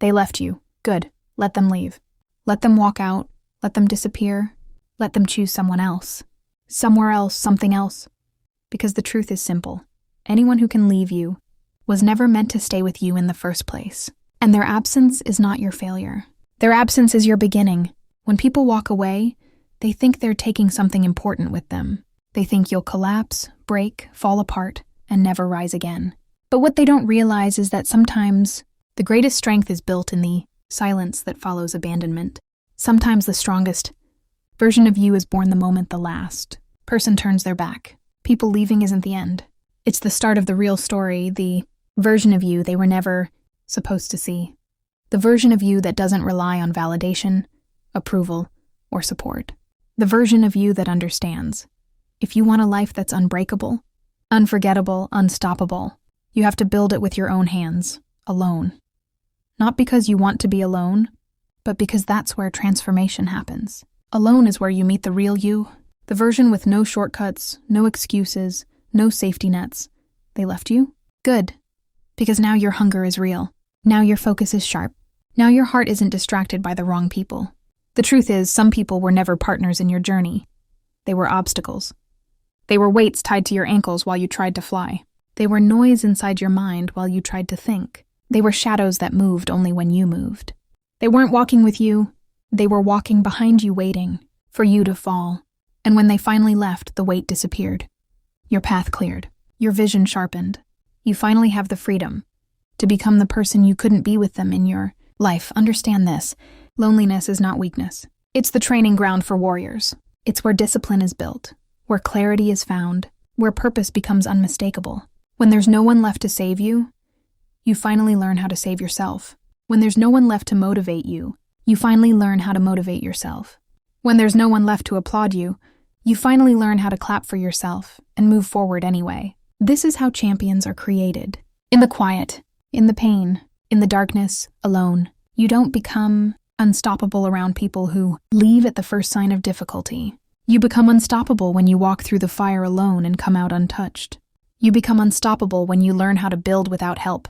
They left you. Good. Let them leave. Let them walk out. Let them disappear. Let them choose someone else. Somewhere else, something else. Because the truth is simple. Anyone who can leave you was never meant to stay with you in the first place. And their absence is not your failure. Their absence is your beginning. When people walk away, they think they're taking something important with them. They think you'll collapse, break, fall apart, and never rise again. But what they don't realize is that sometimes the greatest strength is built in the silence that follows abandonment. Sometimes the strongest version of you is born the moment the last person turns their back. People leaving isn't the end. It's the start of the real story, the version of you they were never supposed to see. The version of you that doesn't rely on validation, approval, or support. The version of you that understands. If you want a life that's unbreakable, unforgettable, unstoppable, you have to build it with your own hands, alone. Not because you want to be alone, but because that's where transformation happens. Alone is where you meet the real you, the version with no shortcuts, no excuses, no safety nets. They left you? Good. Because now your hunger is real. Now your focus is sharp. Now your heart isn't distracted by the wrong people. The truth is, some people were never partners in your journey. They were obstacles. They were weights tied to your ankles while you tried to fly. They were noise inside your mind while you tried to think. They were shadows that moved only when you moved. They weren't walking with you. They were walking behind you, waiting for you to fall. And when they finally left, the weight disappeared. Your path cleared. Your vision sharpened. You finally have the freedom to become the person you couldn't be with them in your life. Understand this. Loneliness is not weakness. It's the training ground for warriors. It's where discipline is built, where clarity is found, where purpose becomes unmistakable. When there's no one left to save you, you finally learn how to save yourself. When there's no one left to motivate you, you finally learn how to motivate yourself. When there's no one left to applaud you, you finally learn how to clap for yourself and move forward anyway. This is how champions are created. In the quiet, in the pain, in the darkness, alone. You don't become unstoppable around people who leave at the first sign of difficulty. You become unstoppable when you walk through the fire alone and come out untouched. You become unstoppable when you learn how to build without help,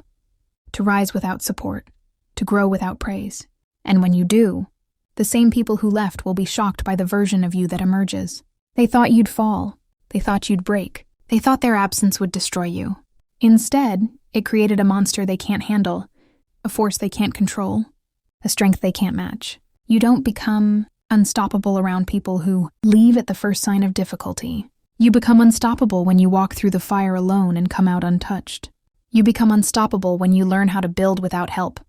to rise without support, to grow without praise. And when you do, the same people who left will be shocked by the version of you that emerges. They thought you'd fall. They thought you'd break. They thought their absence would destroy you. Instead, it created a monster they can't handle, a force they can't control, a strength they can't match. You don't become unstoppable around people who leave at the first sign of difficulty. You become unstoppable when you walk through the fire alone and come out untouched. You become unstoppable when you learn how to build without help,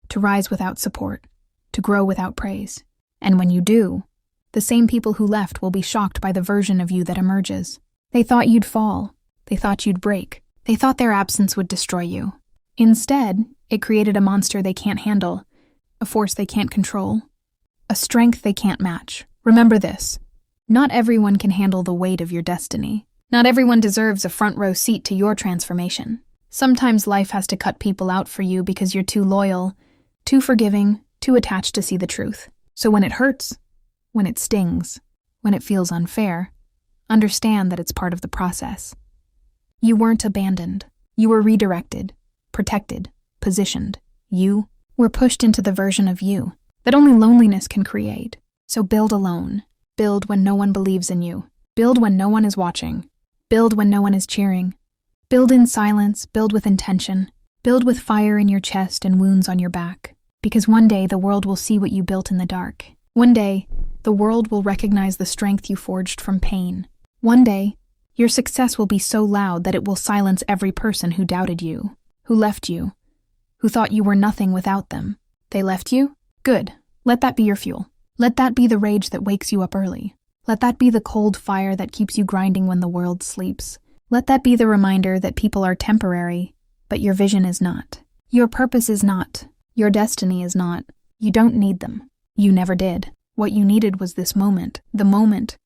to rise without support, to grow without praise. And when you do, the same people who left will be shocked by the version of you that emerges. They thought you'd fall. They thought you'd break. They thought their absence would destroy you. Instead, it created a monster they can't handle, a force they can't control, a strength they can't match. Remember this. Not everyone can handle the weight of your destiny. Not everyone deserves a front row seat to your transformation. Sometimes life has to cut people out for you because you're too loyal, too forgiving, too attached to see the truth. So when it hurts, when it stings, when it feels unfair, understand that it's part of the process. You weren't abandoned. You were redirected, protected, positioned. You were pushed into the version of you that only loneliness can create. So build alone. Build when no one believes in you. Build when no one is watching. Build when no one is cheering. Build in silence. Build with intention. Build with fire in your chest and wounds on your back. Because one day the world will see what you built in the dark. One day, the world will recognize the strength you forged from pain. One day, your success will be so loud that it will silence every person who doubted you, who left you, who thought you were nothing without them. They left you? Good. Let that be your fuel. Let that be the rage that wakes you up early. Let that be the cold fire that keeps you grinding when the world sleeps. Let that be the reminder that people are temporary, but your vision is not. Your purpose is not. Your destiny is not. You don't need them. You never did. What you needed was this moment, the moment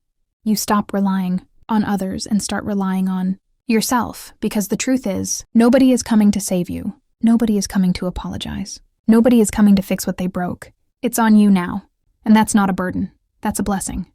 you stop relying on others and start relying on yourself, because the truth is, nobody is coming to save you. Nobody is coming to apologize. Nobody is coming to fix what they broke. It's on you now. And that's not a burden. That's a blessing.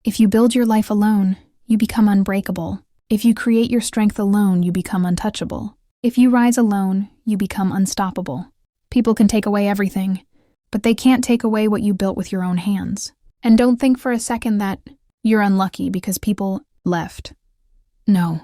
If you build your life alone, you become unbreakable. If you create your strength alone, you become untouchable. If you rise alone, you become unstoppable. People can take away everything, but they can't take away what you built with your own hands. And don't think for a second that you're unlucky because people left. No.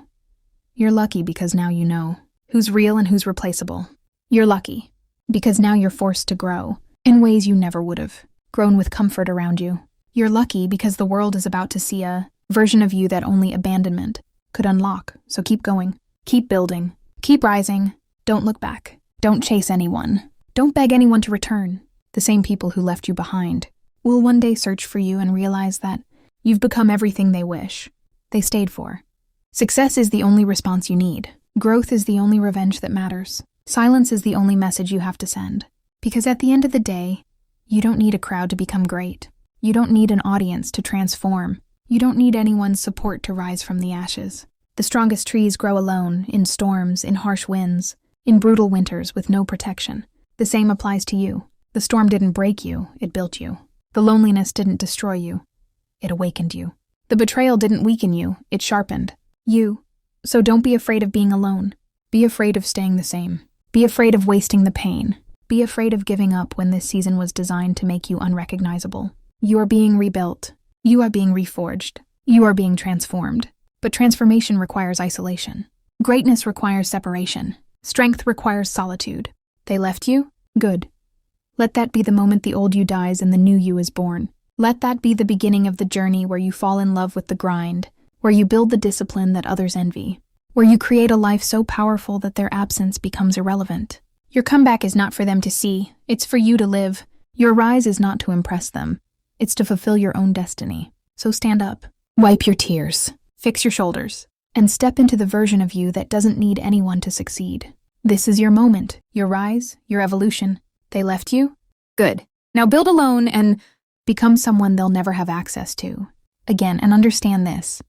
You're lucky because now you know who's real and who's replaceable. You're lucky because now you're forced to grow in ways you never would have grown with comfort around you. You're lucky because the world is about to see a version of you that only abandonment could unlock. So keep going, keep building, keep rising. Don't look back. Don't chase anyone. Don't beg anyone to return. The same people who left you behind will one day search for you and realize that you've become everything they wish they stayed for. Success is the only response you need. Growth is the only revenge that matters. Silence is the only message you have to send. Because at the end of the day, you don't need a crowd to become great. You don't need an audience to transform. You don't need anyone's support to rise from the ashes. The strongest trees grow alone, in storms, in harsh winds, in brutal winters with no protection. The same applies to you. The storm didn't break you, it built you. The loneliness didn't destroy you, it awakened you. The betrayal didn't weaken you, it sharpened you. So don't be afraid of being alone. Be afraid of staying the same. Be afraid of wasting the pain. Be afraid of giving up when this season was designed to make you unrecognizable. You are being rebuilt. You are being reforged. You are being transformed. But transformation requires isolation. Greatness requires separation. Strength requires solitude. They left you? Good. Let that be the moment the old you dies and the new you is born. Let that be the beginning of the journey where you fall in love with the grind, where you build the discipline that others envy, where you create a life so powerful that their absence becomes irrelevant. Your comeback is not for them to see, it's for you to live. Your rise is not to impress them, it's to fulfill your own destiny. So stand up, wipe your tears, fix your shoulders, and step into the version of you that doesn't need anyone to succeed. This is your moment, your rise, your evolution. They left you? Good. Now build alone and become someone they'll never have access to. Again, and understand this.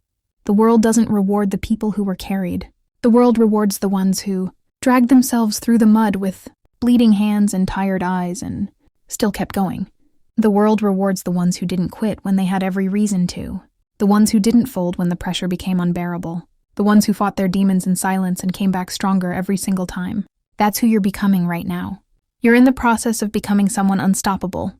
The world doesn't reward the people who were carried. The world rewards the ones who dragged themselves through the mud with bleeding hands and tired eyes and still kept going. The world rewards the ones who didn't quit when they had every reason to. The ones who didn't fold when the pressure became unbearable. The ones who fought their demons in silence and came back stronger every single time. That's who you're becoming right now. You're in the process of becoming someone unstoppable,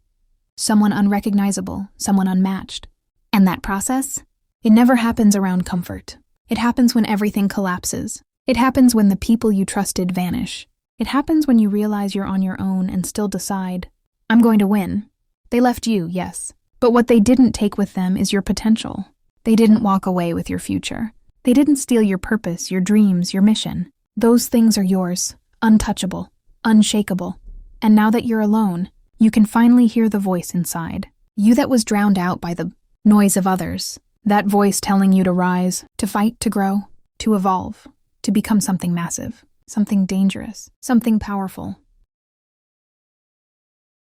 someone unrecognizable, someone unmatched. And that process? It never happens around comfort. It happens when everything collapses. It happens when the people you trusted vanish. It happens when you realize you're on your own and still decide, I'm going to win. They left you, yes. But what they didn't take with them is your potential. They didn't walk away with your future. They didn't steal your purpose, your dreams, your mission. Those things are yours, untouchable, unshakable. And now that you're alone, you can finally hear the voice inside. You that was drowned out by the noise of others. That voice telling you to rise, to fight, to grow, to evolve, to become something massive, something dangerous, something powerful.